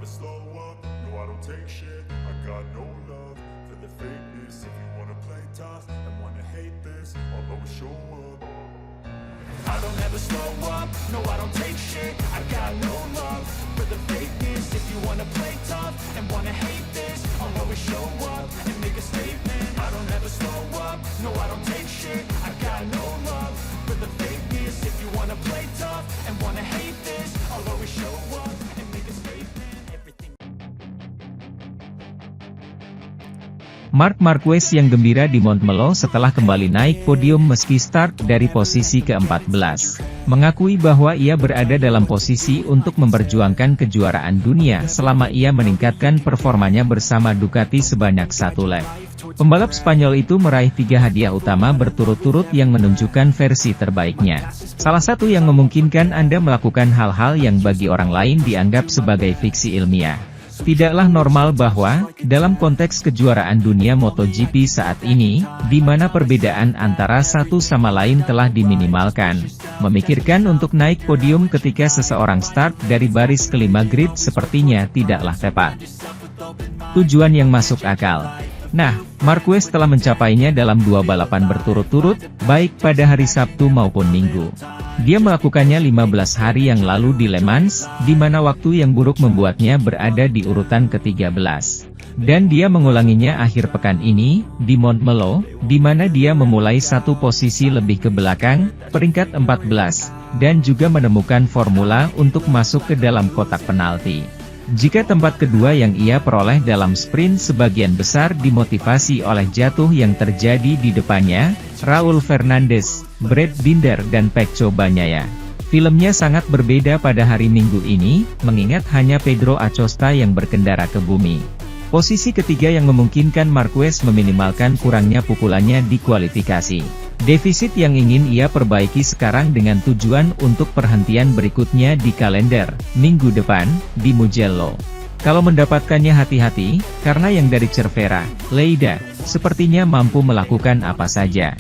never slow up, no I don't take shit. I got no love for the fakeness. If you wanna play tough and wanna hate this, I'll always show up. I don't ever slow up, no I don't take shit. I got no love for the fakeness. If you wanna play tough and wanna hate this, I'll always show up and make a statement. I don't ever slow up, no I don't take shit. I got no love for the fakeness. If you wanna play tough and wanna hate this, I'll always show up and make a statement. Everything. Marc Marquez yang gembira di Montmeló setelah kembali naik podium meski start dari posisi ke-14. Mengakui bahwa ia berada dalam posisi untuk memperjuangkan kejuaraan dunia selama ia meningkatkan performanya bersama Ducati sebanyak 1 lap. Pembalap Spanyol itu meraih 3 hadiah utama berturut-turut yang menunjukkan versi terbaiknya. Salah satu yang memungkinkan Anda melakukan hal-hal yang bagi orang lain dianggap sebagai fiksi ilmiah. Tidaklah normal bahwa, dalam konteks kejuaraan dunia MotoGP saat ini, di mana perbedaan antara satu sama lain telah diminimalkan, memikirkan untuk naik podium ketika seseorang start dari baris kelima grid sepertinya tidaklah tepat. Tujuan yang masuk akal. Nah, Marquez telah mencapainya dalam 2 balapan berturut-turut, baik pada hari Sabtu maupun Minggu. Dia melakukannya 15 hari yang lalu di Le Mans, di mana waktu yang buruk membuatnya berada di urutan ke-13. Dan dia mengulanginya akhir pekan ini, di Montmeló, di mana dia memulai 1 posisi lebih ke belakang, peringkat 14, dan juga menemukan formula untuk masuk ke dalam kotak penalti. Jika tempat kedua yang ia peroleh dalam sprint sebagian besar dimotivasi oleh jatuh yang terjadi di depannya, Raul Fernandez, Brad Binder dan Pecco Bagnaia. Filmnya sangat berbeda pada hari Minggu ini, mengingat hanya Pedro Acosta yang berkendara ke bumi. Posisi ketiga yang memungkinkan Marquez meminimalkan kurangnya pukulannya di kualifikasi. Defisit yang ingin ia perbaiki sekarang dengan tujuan untuk perhentian berikutnya di kalender, minggu depan, di Mugello. Kalau mendapatkannya hati-hati, karena yang dari Cervera, Lleida, sepertinya mampu melakukan apa saja.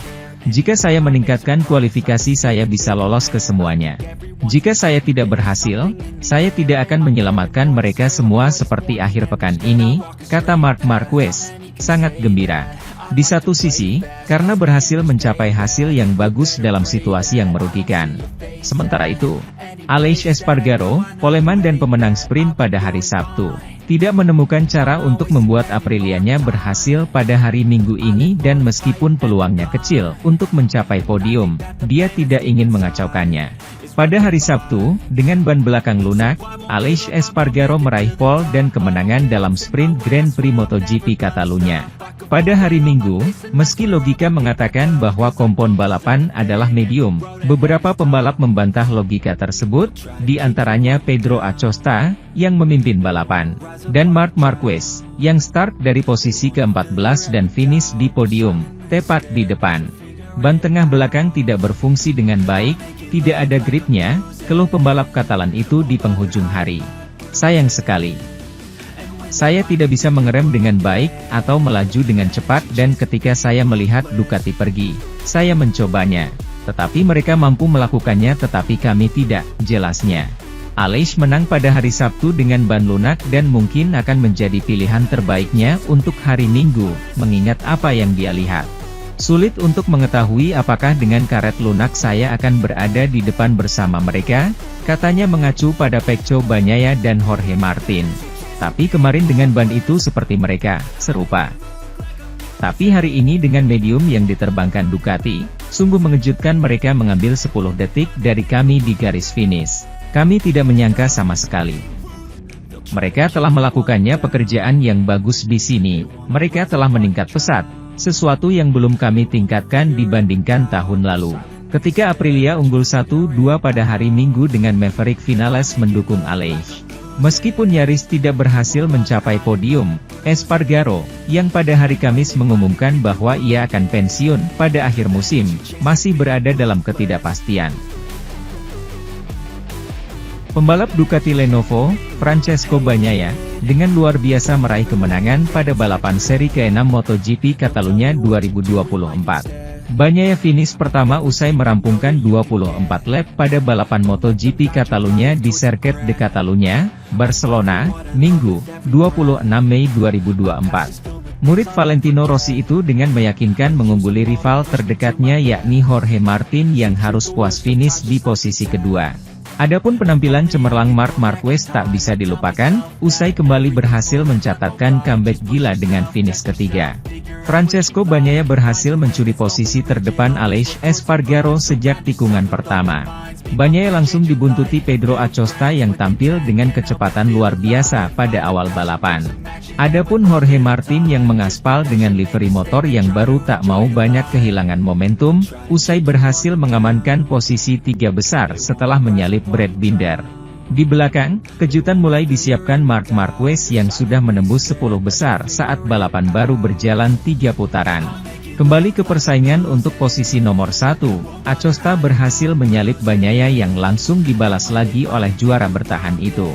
Jika saya meningkatkan kualifikasi saya bisa lolos ke semuanya. Jika saya tidak berhasil, saya tidak akan menyelamatkan mereka semua seperti akhir pekan ini, kata Marc Marquez, sangat gembira. Di satu sisi, karena berhasil mencapai hasil yang bagus dalam situasi yang merugikan. Sementara itu, Aleix Espargaro, poleman dan pemenang sprint pada hari Sabtu, tidak menemukan cara untuk membuat Aprilianya berhasil pada hari Minggu ini dan meskipun peluangnya kecil untuk mencapai podium, dia tidak ingin mengacaukannya. Pada hari Sabtu, dengan ban belakang lunak, Aleix Espargaro meraih pole dan kemenangan dalam sprint Grand Prix MotoGP Catalunya. Pada hari Minggu, meski logika mengatakan bahwa kompon balapan adalah medium, beberapa pembalap membantah logika tersebut, di antaranya Pedro Acosta, yang memimpin balapan, dan Marc Marquez, yang start dari posisi ke-14 dan finish di podium, tepat di depan. Ban tengah belakang tidak berfungsi dengan baik, tidak ada gripnya, keluh pembalap Katalan itu di penghujung hari. Sayang sekali. Saya tidak bisa mengerem dengan baik, atau melaju dengan cepat dan ketika saya melihat Ducati pergi, saya mencobanya. Tetapi mereka mampu melakukannya tetapi kami tidak, jelasnya. Aleix menang pada hari Sabtu dengan ban lunak dan mungkin akan menjadi pilihan terbaiknya untuk hari Minggu, mengingat apa yang dia lihat. Sulit untuk mengetahui apakah dengan karet lunak saya akan berada di depan bersama mereka, katanya mengacu pada Pecco Bagnaia dan Jorge Martin. Tapi kemarin dengan ban itu seperti mereka, serupa. Tapi hari ini dengan medium yang diterbangkan Ducati, sungguh mengejutkan mereka mengambil 10 detik dari kami di garis finish. Kami tidak menyangka sama sekali. Mereka telah melakukannya pekerjaan yang bagus di sini, mereka telah meningkat pesat, sesuatu yang belum kami tingkatkan dibandingkan tahun lalu. Ketika Aprilia unggul 1-2 pada hari Minggu dengan Maverick Vinales mendukung Aleix. Meskipun nyaris tidak berhasil mencapai podium, Espargaro, yang pada hari Kamis mengumumkan bahwa ia akan pensiun pada akhir musim, masih berada dalam ketidakpastian. Pembalap Ducati Lenovo, Francesco Bagnaia, dengan luar biasa meraih kemenangan pada balapan seri ke-6 MotoGP Catalunya 2024. Bagnaia finish pertama usai merampungkan 24 lap pada balapan MotoGP Catalunya di Circuit de Catalunya, Barcelona, Minggu, 26 Mei 2024. Murid Valentino Rossi itu dengan meyakinkan mengungguli rival terdekatnya yakni Jorge Martin yang harus puas finish di posisi kedua. Adapun penampilan cemerlang Marc Marquez tak bisa dilupakan, usai kembali berhasil mencatatkan comeback gila dengan finish ketiga. Francesco Bagnaia berhasil mencuri posisi terdepan Aleix Espargaro sejak tikungan pertama. Bagnaia langsung dibuntuti Pedro Acosta yang tampil dengan kecepatan luar biasa pada awal balapan. Adapun Jorge Martin yang mengaspal dengan livery motor yang baru tak mau banyak kehilangan momentum, usai berhasil mengamankan posisi 3 besar setelah menyalip Brad Binder. Di belakang, kejutan mulai disiapkan Marc Marquez yang sudah menembus 10 besar saat balapan baru berjalan 3 putaran. Kembali ke persaingan untuk posisi nomor 1, Acosta berhasil menyalip Bagnaia yang langsung dibalas lagi oleh juara bertahan itu.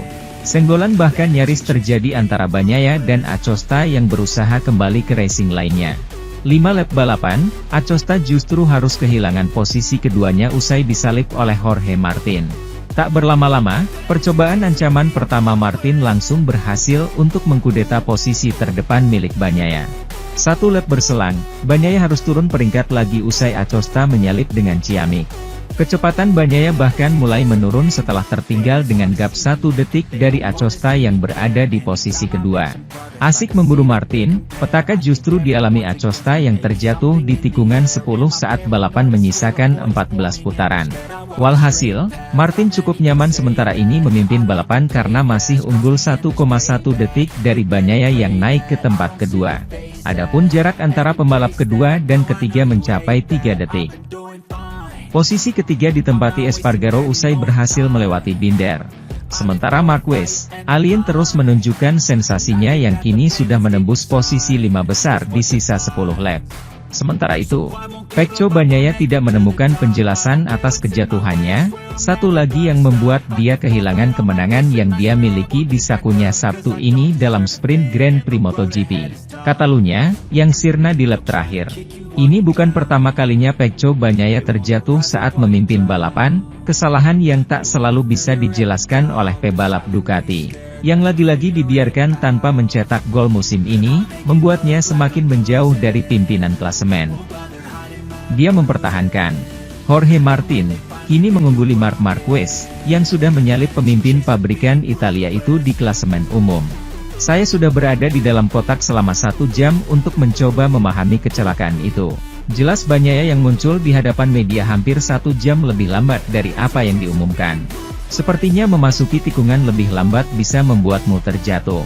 Senggolan bahkan nyaris terjadi antara Bagnaia dan Acosta yang berusaha kembali ke racing lainnya. 5 lap balapan, Acosta justru harus kehilangan posisi keduanya usai disalip oleh Jorge Martin. Tak berlama-lama, percobaan ancaman pertama Martin langsung berhasil untuk mengkudeta posisi terdepan milik Bagnaia. 1 lap berselang, Bagnaia harus turun peringkat lagi usai Acosta menyalip dengan ciamik. Kecepatan Bagnaia bahkan mulai menurun setelah tertinggal dengan gap 1 detik dari Acosta yang berada di posisi kedua. Asik memburu Martin, petaka justru dialami Acosta yang terjatuh di tikungan 10 saat balapan menyisakan 14 putaran. Walhasil, Martin cukup nyaman sementara ini memimpin balapan karena masih unggul 1,1 detik dari Bagnaia yang naik ke tempat kedua. Adapun jarak antara pembalap kedua dan ketiga mencapai 3 detik. Posisi ketiga ditempati Espargaro usai berhasil melewati Binder. Sementara Marquez, alien terus menunjukkan sensasinya yang kini sudah menembus posisi 5 besar di sisa 10 lap. Sementara itu, Pecco Bagnaia tidak menemukan penjelasan atas kejatuhannya, satu lagi yang membuat dia kehilangan kemenangan yang dia miliki di sakunya Sabtu ini dalam sprint Grand Prix MotoGP Catalunya, yang sirna di lap terakhir. Ini bukan pertama kalinya Pecco Bagnaia terjatuh saat memimpin balapan, kesalahan yang tak selalu bisa dijelaskan oleh pebalap Ducati, yang lagi-lagi dibiarkan tanpa mencetak gol musim ini, membuatnya semakin menjauh dari pimpinan klasemen. Dia mempertahankan. Jorge Martin, kini mengungguli Marc Marquez, yang sudah menyalip pemimpin pabrikan Italia itu di klasemen umum. Saya sudah berada di dalam kotak selama 1 jam untuk mencoba memahami kecelakaan itu. Jelas Bagnaia yang muncul di hadapan media hampir 1 jam lebih lambat dari apa yang diumumkan. Sepertinya memasuki tikungan lebih lambat bisa membuatmu terjatuh.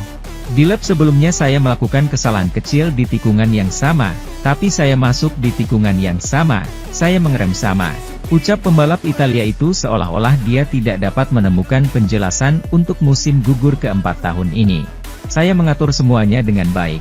Di lap sebelumnya saya melakukan kesalahan kecil di tikungan yang sama, tapi saya masuk di tikungan yang sama, saya mengerem sama. Ucap pembalap Italia itu seolah-olah dia tidak dapat menemukan penjelasan untuk musim gugur keempat tahun ini. Saya mengatur semuanya dengan baik.